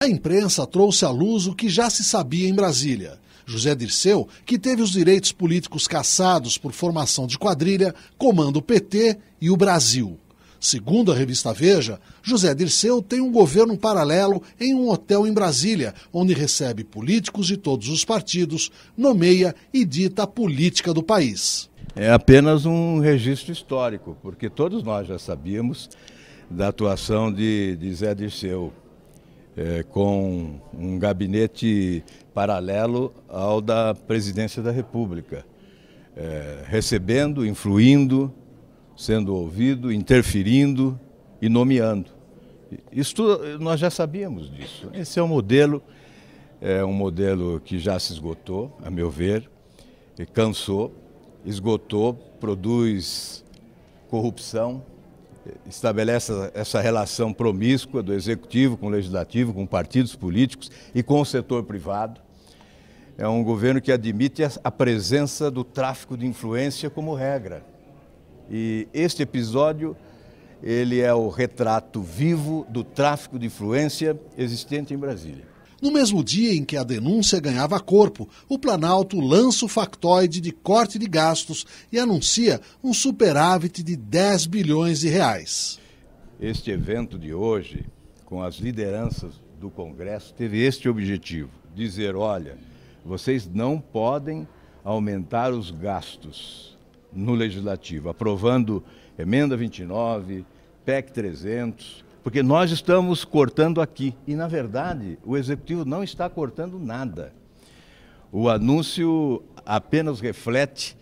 A imprensa trouxe à luz o que já se sabia em Brasília. José Dirceu, que teve os direitos políticos cassados por formação de quadrilha, comanda o PT e o Brasil. Segundo a revista Veja, José Dirceu tem um governo paralelo em um hotel em Brasília, onde recebe políticos de todos os partidos, nomeia e dita a política do país. É apenas um registro histórico, porque todos nós já sabíamos da atuação de Zé Dirceu, com um gabinete paralelo ao da Presidência da República, recebendo, influindo, sendo ouvido, interferindo e nomeando. Isso tudo, nós já sabíamos disso. Esse é um modelo que já se esgotou, a meu ver, cansou, esgotou, produz corrupção, estabelece essa relação promíscua do executivo com o legislativo, com partidos políticos e com o setor privado. É um governo que admite a presença do tráfico de influência como regra. E este episódio, ele é o retrato vivo do tráfico de influência existente em Brasília. No mesmo dia em que a denúncia ganhava corpo, o Planalto lança o factoide de corte de gastos e anuncia um superávit de 10 bilhões de reais. Este evento de hoje, com as lideranças do Congresso, teve este objetivo: dizer, olha, vocês não podem aumentar os gastos no Legislativo, aprovando Emenda 29, PEC 300, porque nós estamos cortando aqui. E, na verdade, o Executivo não está cortando nada. O anúncio apenas reflete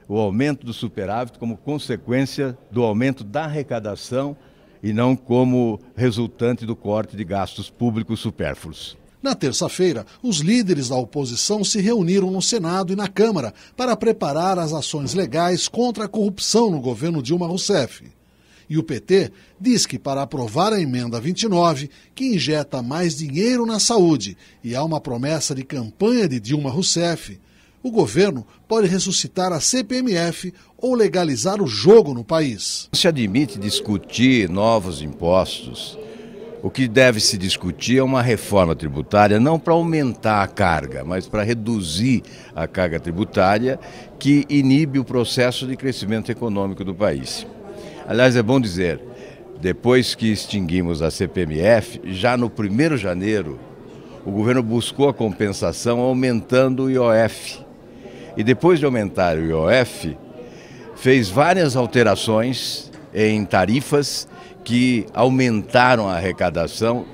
o aumento do superávit como consequência do aumento da arrecadação e não como resultante do corte de gastos públicos supérfluos. Na terça-feira, os líderes da oposição se reuniram no Senado e na Câmara para preparar as ações legais contra a corrupção no governo Dilma Rousseff. E o PT diz que para aprovar a Emenda 29, que injeta mais dinheiro na saúde e há uma promessa de campanha de Dilma Rousseff, o governo pode ressuscitar a CPMF ou legalizar o jogo no país. Se admite discutir novos impostos. O que deve se discutir é uma reforma tributária, não para aumentar a carga, mas para reduzir a carga tributária que inibe o processo de crescimento econômico do país. Aliás, é bom dizer, depois que extinguimos a CPMF, já no 1º de janeiro, o governo buscou a compensação aumentando o IOF. E depois de aumentar o IOF, fez várias alterações em tarifas que aumentaram a arrecadação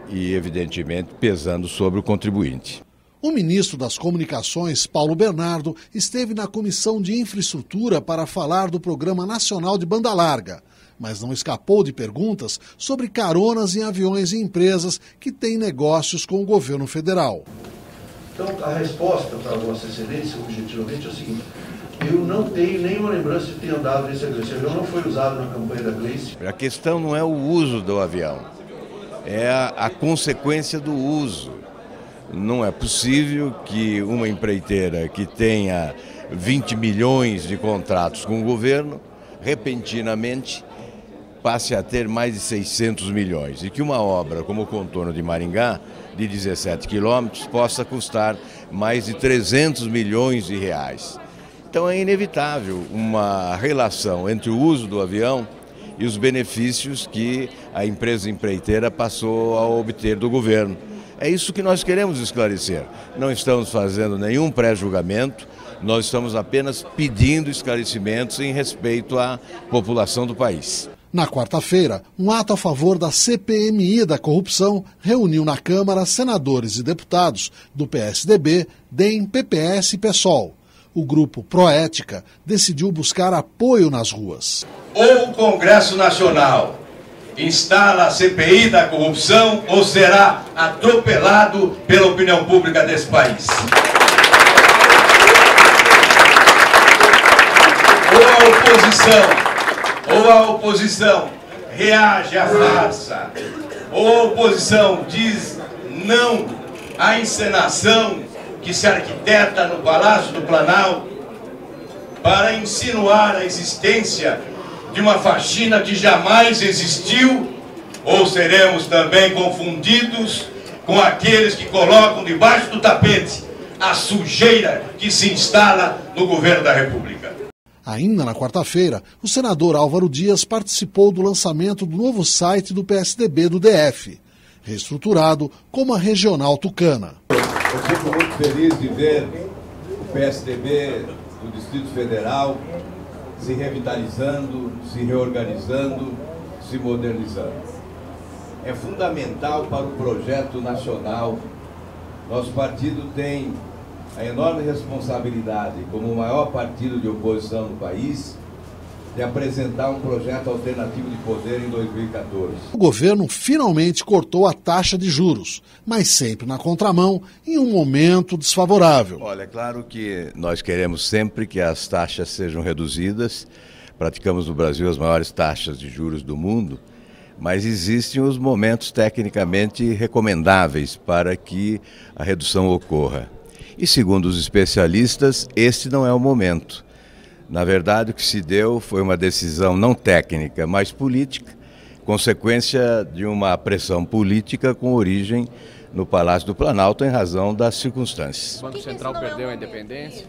e, evidentemente, pesando sobre o contribuinte. O ministro das Comunicações, Paulo Bernardo, esteve na Comissão de Infraestrutura para falar do Programa Nacional de Banda Larga, mas não escapou de perguntas sobre caronas em aviões e empresas que têm negócios com o governo federal. Então, a resposta para Vossa Excelência, objetivamente, é o seguinte: eu não tenho nenhuma lembrança de ter andado nesse avião. Esse avião não foi usado na campanha da Gleice. A questão não é o uso do avião, é a consequência do uso. Não é possível que uma empreiteira que tenha 20 milhões de contratos com o governo, repentinamente passe a ter mais de 600 milhões. E que uma obra como o contorno de Maringá, de 17 quilômetros, possa custar mais de 300 milhões de reais. Então é inevitável uma relação entre o uso do avião e os benefícios que a empresa empreiteira passou a obter do governo. É isso que nós queremos esclarecer. Não estamos fazendo nenhum pré-julgamento, nós estamos apenas pedindo esclarecimentos em respeito à população do país. Na quarta-feira, um ato a favor da CPMI da corrupção reuniu na Câmara senadores e deputados do PSDB, DEM, PPS e PSOL. O grupo Proética decidiu buscar apoio nas ruas. Ou o Congresso Nacional instala a CPI da corrupção ou será atropelado pela opinião pública desse país. Ou a oposição reage à farsa, ou a oposição diz não à encenação que se arquiteta no Palácio do Planalto para insinuar a existência de uma faxina que jamais existiu, ou seremos também confundidos com aqueles que colocam debaixo do tapete a sujeira que se instala no governo da República. Ainda na quarta-feira, o senador Álvaro Dias participou do lançamento do novo site do PSDB do DF, reestruturado como a Regional Tucana. Eu fico muito feliz de ver o PSDB do Distrito Federal se revitalizando, se reorganizando, se modernizando. É fundamental para o projeto nacional. Nosso partido tem a enorme responsabilidade, como o maior partido de oposição no país, de apresentar um projeto alternativo de poder em 2014. O governo finalmente cortou a taxa de juros, mas sempre na contramão, em um momento desfavorável. Olha, é claro que nós queremos sempre que as taxas sejam reduzidas. Praticamos no Brasil as maiores taxas de juros do mundo, mas existem os momentos tecnicamente recomendáveis para que a redução ocorra. E segundo os especialistas, este não é o momento. Na verdade, o que se deu foi uma decisão não técnica, mas política, consequência de uma pressão política com origem no Palácio do Planalto em razão das circunstâncias. O Banco Central perdeu a independência?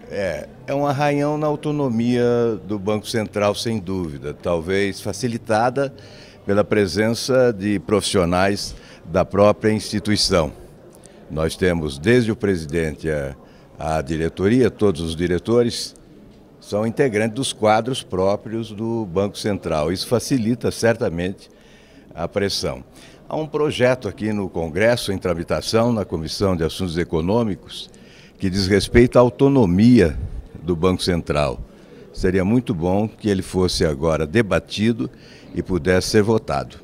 É um arranhão na autonomia do Banco Central, sem dúvida, talvez facilitada pela presença de profissionais da própria instituição. Nós temos desde o presidente a diretoria, todos os diretores são integrantes dos quadros próprios do Banco Central. Isso facilita certamente a pressão. Há um projeto aqui no Congresso, em tramitação, na Comissão de Assuntos Econômicos, que diz respeito à autonomia do Banco Central. Seria muito bom que ele fosse agora debatido e pudesse ser votado.